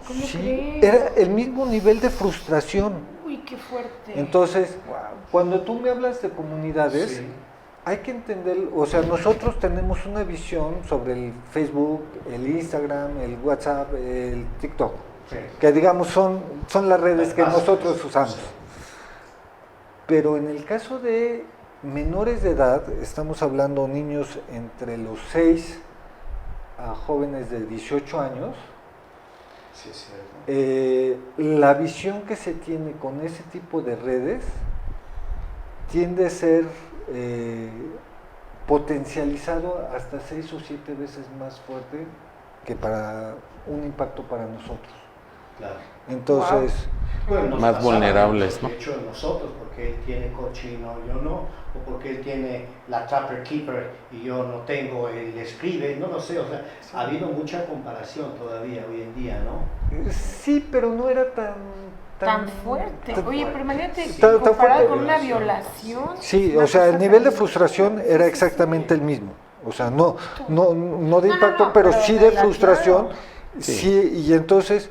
¿cómo Sí, crees? era el mismo nivel de frustración. Uy, qué fuerte. Entonces, cuando tú me hablas de comunidades, Sí. hay que entender, o sea, nosotros tenemos una visión sobre el Facebook, el Instagram, el WhatsApp, el TikTok, Sí. que digamos son las redes que Las bases. nosotros usamos. Sí. Pero en el caso de menores de edad, estamos hablando niños entre los 6 a jóvenes de 18 años, Sí, es cierto. la visión que se tiene con ese tipo de redes tiende a ser potencializado hasta 6 o 7 veces más fuerte que para un impacto para nosotros. Claro. Entonces, Bueno, nos Más pasaba vulnerables, mucho, ¿no? De hecho, nosotros, porque él tiene coche y yo no, o porque él tiene la Trapper Keeper y yo no tengo, él escribe, no lo sé, o sea, ha habido mucha comparación todavía hoy en día, ¿no? sí, pero no era Tan fuerte. Oye, pero imagínate, tan comparado fuerte. con una violación. Sí, una o sea, cosa el nivel de tan- frustración era Sí, exactamente el mismo. O sea, no de No, impacto, no, pero pero sí de de la- frustración. claro. Sí, y entonces,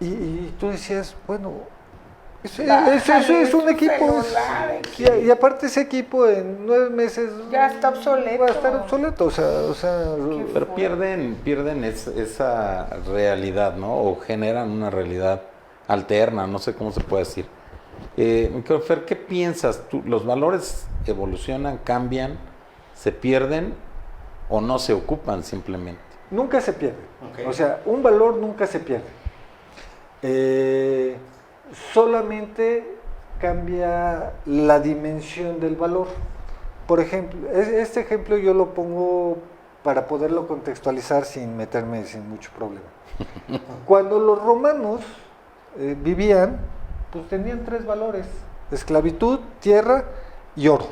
y tú decías, bueno, eso es un equipo. celular, Y aparte ese equipo en 9 meses Ya está obsoleto. va a estar obsoleto. O sea, Pero pierden esa realidad, ¿no? O generan una realidad alterna, no sé cómo se puede decir. Fer, ¿qué piensas tú? ¿Los valores evolucionan, cambian, se pierden o no se ocupan simplemente? nunca se pierde. Ok. O sea, un valor nunca se pierde. Solamente cambia la dimensión del valor. Por ejemplo, este ejemplo yo lo pongo para poderlo contextualizar sin meterme sin mucho problema. Cuando los romanos vivían, pues tenían 3 valores: esclavitud, tierra y oro.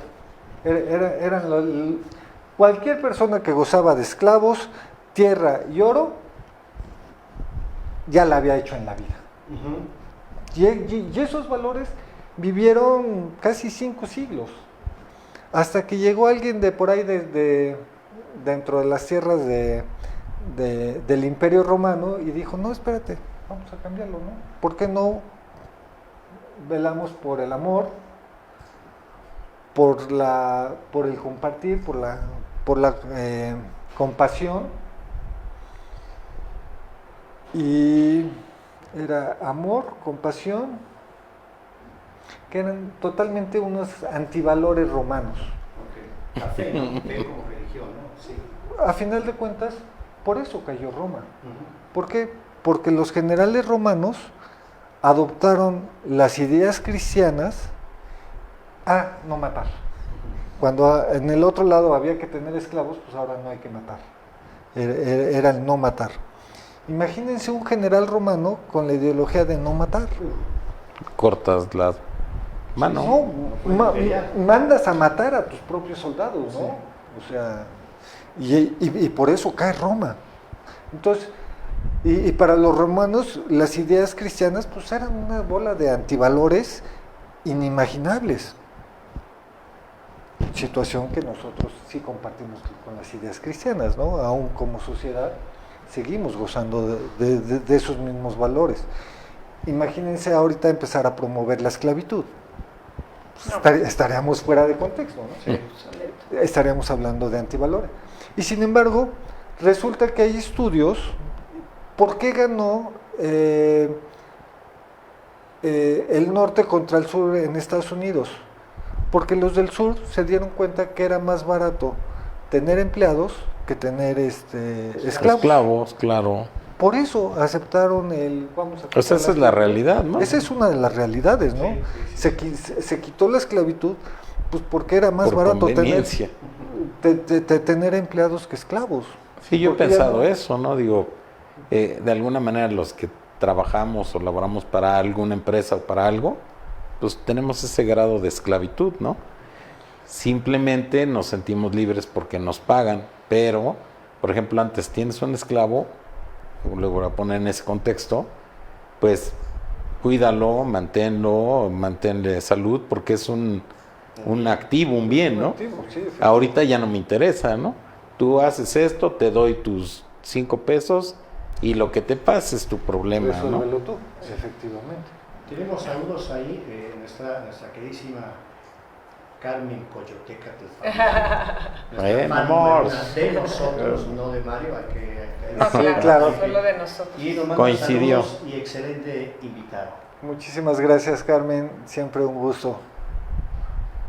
Cualquier persona que gozaba de esclavos, tierra y oro, ya la había hecho en la vida. Y esos valores vivieron casi 5 siglos, hasta que llegó alguien de por ahí dentro de las tierras del Imperio Romano y dijo, no, espérate, vamos a cambiarlo, ¿no? ¿Por qué no velamos por el amor, por el compartir, por la compasión? Y era amor, compasión, que eran totalmente unos antivalores romanos. La fe, ¿no? Fe como religión, ¿no? Sí. A final de cuentas, por eso cayó Roma. ¿Por qué? Porque los generales romanos adoptaron las ideas cristianas a no matar. Cuando en el otro lado había que tener esclavos, pues ahora no hay que matar. Era el no matar. Imagínense un general romano con la ideología de no matar. Cortas las manos. No, mandas a matar a tus propios soldados, ¿no? Sí. O sea, y por eso cae Roma. Entonces, y para los romanos las ideas cristianas pues eran una bola de antivalores inimaginables. Situación que nosotros sí compartimos con las ideas cristianas, ¿no? Aún como sociedad seguimos gozando de esos mismos valores. Imagínense ahorita empezar a promover la esclavitud. Estaríamos fuera de contexto, ¿no? Sí. Estaríamos hablando de antivalores. Y sin embargo, resulta que hay estudios. ¿Por qué ganó el norte contra el sur en Estados Unidos? Porque los del sur se dieron cuenta que era más barato tener empleados que tener esclavos. Esclavos, claro. Por eso aceptaron Pues esa es la realidad, ¿no? Esa es una de las realidades, ¿no? Sí. Se quitó la esclavitud, pues porque era más Por barato conveniencia. tener empleados que esclavos. Sí, yo he Porque ya pensado no- eso, ¿no? Digo, de alguna manera los que trabajamos o laboramos para alguna empresa o para algo, pues tenemos ese grado de esclavitud, ¿no? Simplemente nos sentimos libres porque nos pagan, pero, por ejemplo, antes tienes un esclavo, luego voy a poner en ese contexto, pues cuídalo, manténle salud, porque es un activo, un bien, ¿no? Sí, efectivamente. Ahorita ya no me interesa, ¿no? Tú haces esto, te doy tus 5 pesos y lo que te pase es tu problema, ¿no? Resuélvelo tú, efectivamente. Tenemos saludos ahí, nuestra queridísima Carmen Coyoteca del Bueno, amor. de nosotros, no de Mario, hay que No, Sí, claro, claro. solo de nosotros. Y nos manda Coincidió. saludos y excelente invitado. Muchísimas gracias, Carmen, siempre un gusto.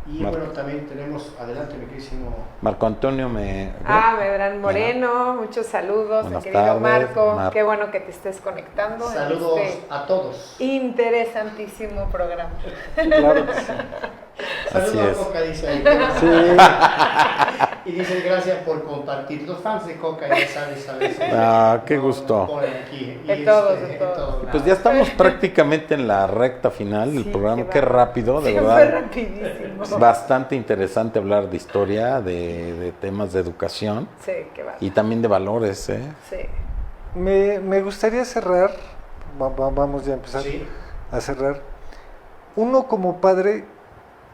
Y bueno, también tenemos, adelante mi queridísimo Marco Antonio Medrano Moreno, muchos saludos, Buenas querido tardes, Marco, Marco. qué bueno que te estés conectando saludos en este a todos. interesantísimo programa. Claro que sí. Saludos es. a Coca, dice ahí. Sí. Y dice gracias por compartir. Los fans de Coca ya sabes. Qué gusto. Nos ponen aquí. Y De todos. Pues ya estamos prácticamente en la recta final del Sí, programa, qué qué rápido, de Sí, fue verdad. rapidísimo. Es bastante interesante hablar de historia, de temas de educación Sí, qué va. y también de valores, ¿eh? Sí. Me gustaría cerrar, vamos ya a empezar Sí. a cerrar. Uno como padre,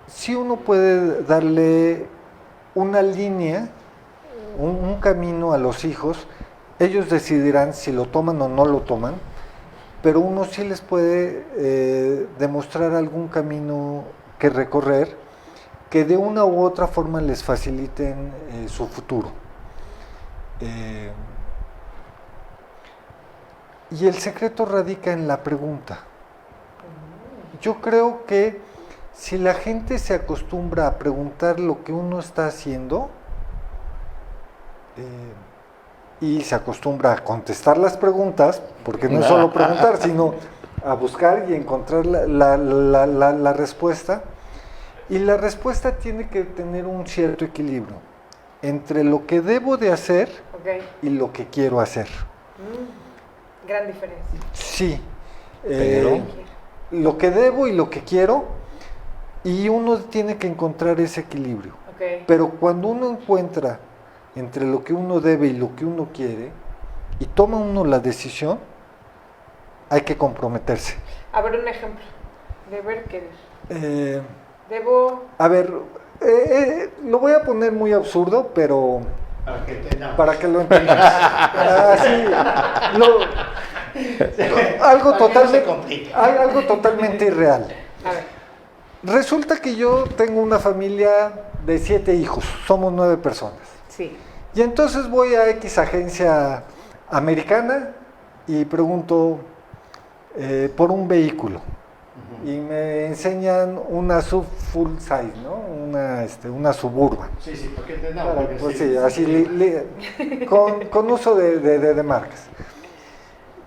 sí uno puede darle una línea, un camino a los hijos. Ellos decidirán si lo toman o no lo toman, pero uno sí les puede demostrar algún camino que recorrer que de una u otra forma les faciliten su futuro. Y el secreto radica en la pregunta. Yo creo que si la gente se acostumbra a preguntar lo que uno está haciendo y se acostumbra a contestar las preguntas, porque no es solo preguntar, sino a buscar y encontrar la respuesta, y la respuesta tiene que tener un cierto equilibrio entre lo que debo de hacer Ok. y lo que quiero hacer. Gran diferencia. Sí, Pero- lo que debo y lo que quiero, y uno tiene que encontrar ese equilibrio. Ok. Pero cuando uno encuentra entre lo que uno debe y lo que uno quiere, y toma uno la decisión, hay que comprometerse. A ver un ejemplo. Deber querer. Debo... A ver, lo voy a poner muy absurdo, pero Para que entendamos. para que lo entiendas. Sí, algo Para que no se totalmente, complique. algo totalmente irreal. A ver. Resulta que yo tengo una familia de 7 hijos, somos 9 personas. Sí. Y entonces voy a X agencia americana y pregunto por un vehículo. Y me enseñan una sub full size, ¿no? Una Suburban. Sí, sí, porque te Claro, pues sí, así con uso de marcas.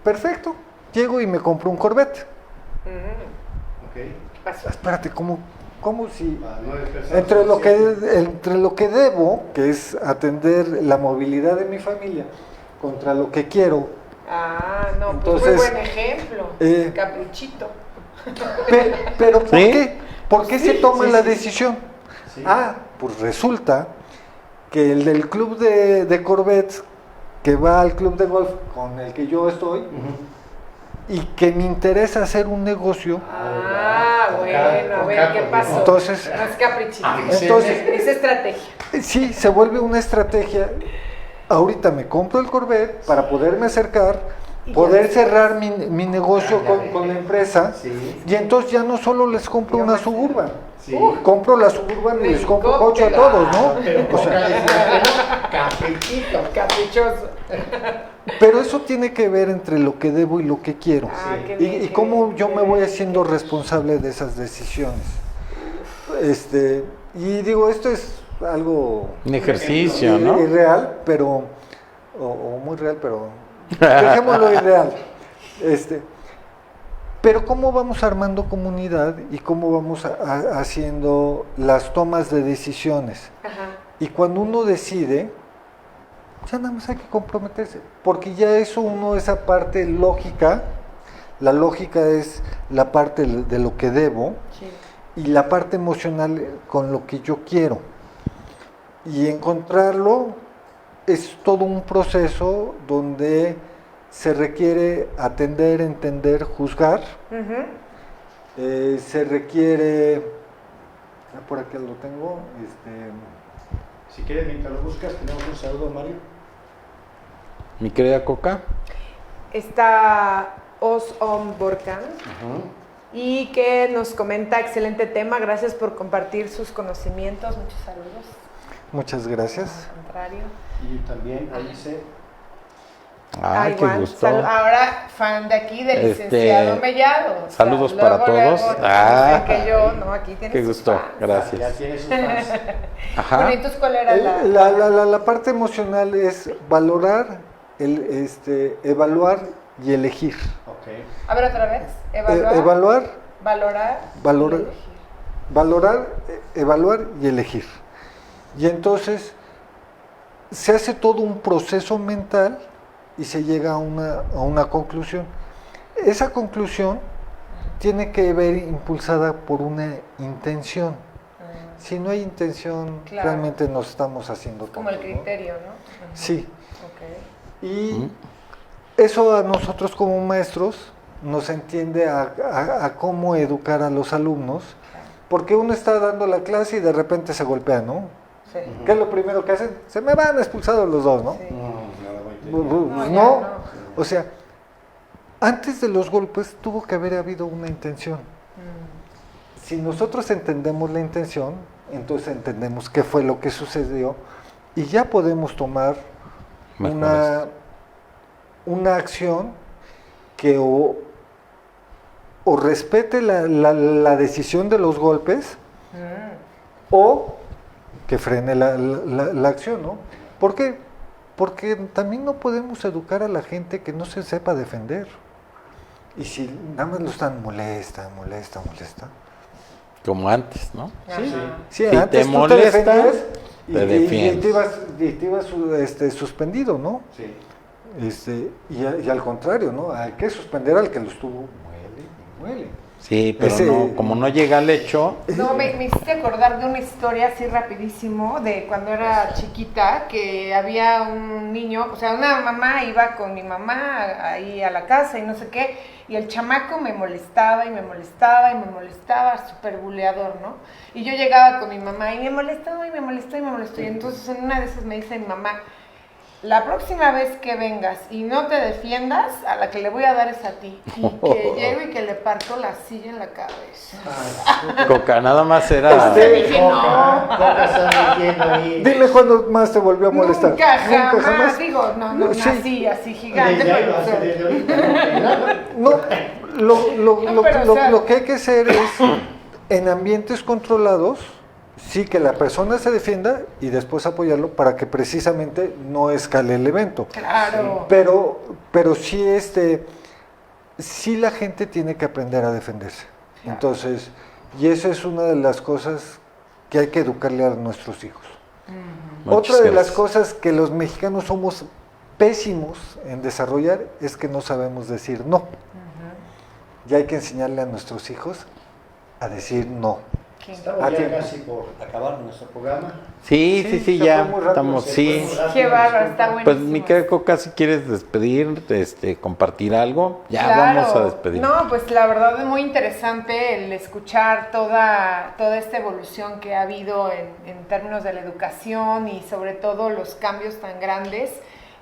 Perfecto. Llego y me compro un Corvette. Ok. ¿Qué pasó? Espérate, ¿cómo si A 9 personas, entre lo que debo, que es atender la movilidad de mi familia, contra lo que quiero, Ah, no, pues Entonces, muy buen ejemplo. Caprichito. pero ¿por ¿Sí? qué? ¿Por qué se toma la decisión? Sí. Ah, pues resulta que el del club de Corvettes, que va al club de golf con el que yo estoy, y que me interesa hacer un negocio, Ah, bueno, a ver, ¿qué pasó? Entonces- no es caprichito. entonces, Es estrategia. sí, se vuelve una estrategia. Ahorita me compro el Corvette para poderme acercar, Y poder ya cerrar mi negocio con la empresa, Sí. y entonces ya no solo les compro Yo una me- Suburban, Sí. compro la Suburban y les compro coche a Helicóptero. todos, ¿no? Pero O con sea, caprichito. Caprichoso. pero eso tiene que ver entre lo que debo y lo que quiero. Ah, qué Y, bien, y qué cómo bien, yo qué me voy bien. haciendo responsable de esas decisiones. Y digo, esto es algo Un ejercicio, ¿no? irreal, pero o muy real, pero dejémoslo irreal. Pero cómo vamos armando comunidad y cómo vamos haciendo las tomas de decisiones. Ajá. Y cuando uno decide, ya nada más hay que comprometerse, porque ya eso uno, esa parte lógica, la lógica es la parte de lo que debo, Sí. y la parte emocional con lo que yo quiero. Y encontrarlo es todo un proceso donde se requiere atender, entender, juzgar. Ujú. Se requiere, por aquí lo tengo, Si quieres, mientras lo buscas, tenemos un saludo, Mario. Mi querida Coca. Está Osom Borkan y que nos comenta, excelente tema, gracias por compartir sus conocimientos, muchos saludos. muchas gracias. Al contrario. Y también ahí dice, Ay, qué igual, gusto. ahora fan de aquí del licenciado Mellado. O sea, saludos para luego, todos. luego, Ah, dicen que yo, no, aquí tienes Qué sus gusto, fans. ya gracias. tiene sus fans. Ajá. Bueno, entonces, ¿cuál era la...? La parte emocional es valorar, evaluar y elegir. Ok. A ver, otra vez. Evaluar, Evaluar, valorar, Valorar. y elegir. valorar, evaluar y elegir. Y entonces se hace todo un proceso mental y se llega a una conclusión. Esa conclusión tiene que ver impulsada por una intención. Si no hay intención, Claro. realmente nos estamos haciendo Como el tontos, ¿no? criterio, ¿no? Ujú. Sí. Ok. Y eso a nosotros como maestros nos entiende a cómo educar a los alumnos, porque uno está dando la clase y de repente se golpea, ¿no? Sí. ¿Qué es lo primero que hacen? Se me van expulsados los dos, ¿no? Sí. No, No, ya no. O sea, antes de los golpes tuvo que haber habido una intención. Si nosotros entendemos la intención, entonces entendemos qué fue lo que sucedió y ya podemos tomar una acción que o respete la decisión de los golpes o que frene la acción, ¿no? ¿Por qué? Porque también no podemos educar a la gente que no se sepa defender. Y si nada más lo están molesta, Como antes, ¿no? Ajá. Sí, Si antes te tú molesta, defendías te y defiendes. te ibas suspendido, ¿no? Sí. Y al contrario, ¿no? Hay que suspender al que lo estuvo muele. Sí, pero Ese- no, como no llega al hecho, No, me hiciste acordar de una historia así rapidísimo de cuando era chiquita, que había un niño, o sea, una mamá iba con mi mamá ahí a la casa y no sé qué, y el chamaco me molestaba y me molestaba y me molestaba, súper buleador, ¿no? Y yo llegaba con mi mamá y me molestó y me molestó y me molestó, y entonces en una de esas me dice mi mamá, la próxima vez que vengas y no te defiendas, a la que le voy a dar es a ti. Y que llego y que le parto la silla en la cabeza. Coca, nada más era... Dije, no. Coca está metiendo ahí. Dile cuándo más te volvió a molestar. Nunca jamás. Digo, no, Sí. así gigante. Desde ahí pero, lo o sea, hace, desde ahorita. No, pero, o sea- lo que hay que hacer es, en ambientes controlados, sí que la persona se defienda y después apoyarlo para que precisamente no escale el evento. Claro. Pero sí, sí la gente tiene que aprender a defenderse. Claro. Entonces, y esa es una de las cosas que hay que educarle a nuestros hijos. Muchas Otra de las gracias. cosas que los mexicanos somos pésimos en desarrollar es que no sabemos decir no. Y hay que enseñarle a nuestros hijos a decir no. Estamos ¿A ya tiempo? casi por acabar nuestro programa. Sí, Sí, sí, se ya fue muy rápido, estamos, Se sí. fue muy rápido, Qué bárbaro, disculpa. está Pues buenísimo. mi querida Coca, si quieres despedir, compartir algo, ya Claro. vamos a despedir. No, pues la verdad es muy interesante el escuchar toda esta evolución que ha habido en términos de la educación y sobre todo los cambios tan grandes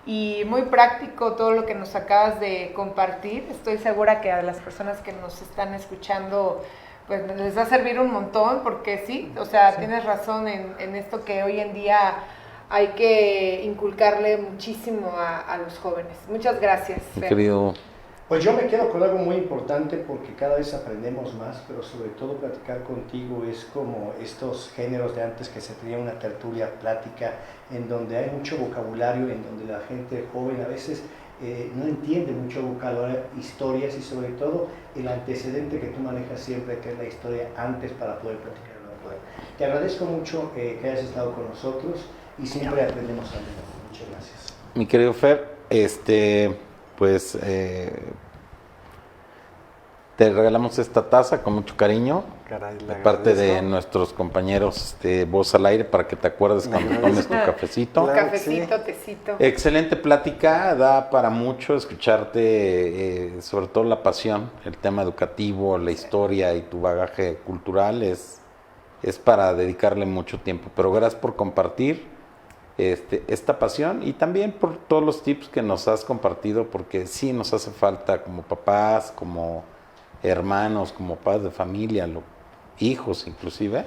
y muy práctico todo lo que nos acabas de compartir. Estoy segura que a las personas que nos están escuchando pues les va a servir un montón porque sí, o sea, tienes razón en esto que hoy en día hay que inculcarle muchísimo a los jóvenes. Muchas gracias, Mi Fer. querido, Pues yo me quedo con algo muy importante porque cada vez aprendemos más, pero sobre todo platicar contigo es como estos géneros de antes que se tenía una tertulia, plática, en donde hay mucho vocabulario, en donde la gente joven a veces no entiende mucho vocabulario, historias y sobre todo el antecedente que tú manejas siempre, que es la historia antes para poder platicar. Te agradezco mucho que hayas estado con nosotros y siempre aprendemos algo. Muchas gracias. mi querido Fer, pues te regalamos esta taza con mucho cariño Caray, de le parte de agradezco. nuestros compañeros Voz al Aire para que te acuerdes cuando tomes tu cafecito. Claro. Cafecito, tecito. Excelente plática, da para mucho escucharte, sobre todo la pasión, el tema educativo, la historia y tu bagaje cultural es para dedicarle mucho tiempo. Pero gracias por compartir esta pasión y también por todos los tips que nos has compartido, porque sí nos hace falta como papás, como hermanos, como padres de familia, hijos inclusive,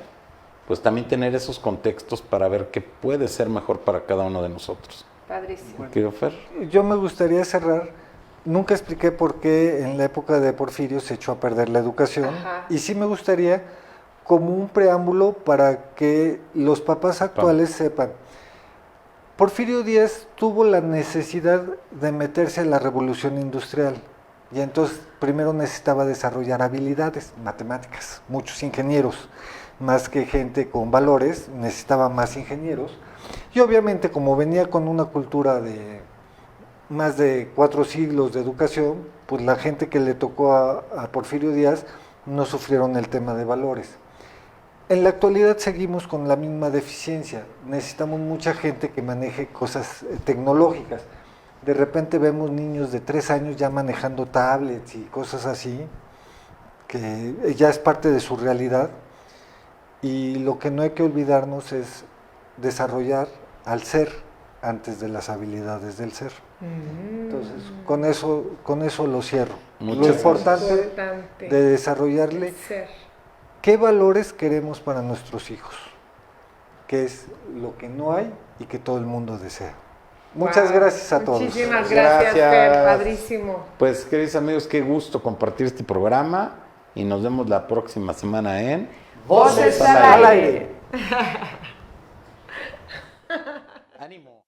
pues también tener esos contextos para ver qué puede ser mejor para cada uno de nosotros. Padrísimo. ¿Qué, Fer? Yo me gustaría cerrar. Nunca expliqué por qué en la época de Porfirio se echó a perder la educación. Ajá. Y sí me gustaría como un preámbulo para que los papás actuales sepan. Porfirio Díaz tuvo la necesidad de meterse a la revolución industrial y entonces primero necesitaba desarrollar habilidades matemáticas, muchos ingenieros, más que gente con valores, necesitaba más ingenieros y obviamente como venía con una cultura de más de 4 siglos de educación, pues la gente que le tocó a Porfirio Díaz no sufrieron el tema de valores. En la actualidad seguimos con la misma deficiencia, necesitamos mucha gente que maneje cosas tecnológicas. De repente vemos niños de 3 años ya manejando tablets y cosas así, que ya es parte de su realidad. Y lo que no hay que olvidarnos es desarrollar al ser antes de las habilidades del ser. Entonces, con eso lo cierro. Muchas Lo importante Importante. de desarrollarle Ser. qué valores queremos para nuestros hijos, que es lo que no hay y que todo el mundo desea. Muchas Wow. gracias a todos. Muchísimas gracias, Fer. Padrísimo. Pues, queridos amigos, qué gusto compartir este programa y nos vemos la próxima semana en Voces al aire. Ánimo.